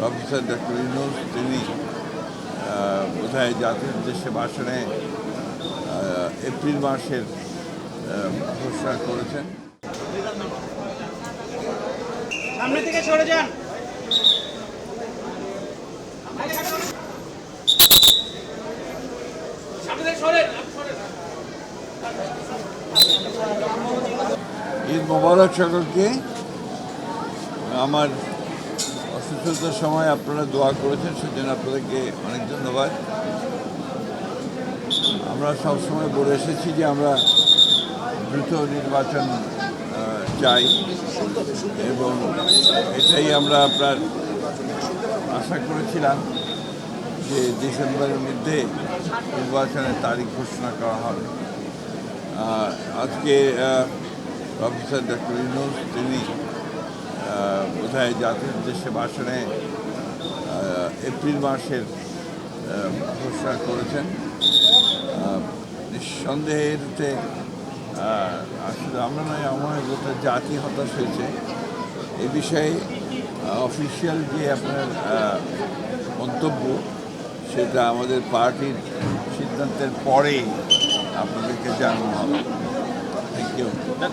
Professor doctor Yunus তিনি বোধহয় জাতির উদ্দেশ্যে ভাষণে এপ্রিল মাসের ঘোষণা করেছেন। সামনে থেকে সরে যান। ঈদ মোবারক সকলকে। আমার অসুস্থতার সময় আপনারা দোয়া করেছেন, সেজন্য আপনাদেরকে অনেক ধন্যবাদ। আমরা সবসময় বলে এসেছি যে আমরা দ্রুত নির্বাচন চাই এবং এটাই আমরা আপনার আশা করেছিলাম যে ডিসেম্বরের মধ্যে নির্বাচনের তারিখ ঘোষণা করা হবে। আজকে প্রফেসর ডক্টর ইউনূস তিনি বোধহয় জাতির উদ্দেশ্যে ভাষণে এপ্রিল মাসের ঘোষণা করেছেন। নিঃসন্দেহে এতে আসলে আমরা নয়, আমার গোটা জাতি হতাশ হয়েছে। এ বিষয়ে অফিসিয়াল যে আপনার মন্তব্য, সেটা আমাদের পার্টির সিদ্ধান্তের পরে আপনাদেরকে জানানো হবে। Thank you.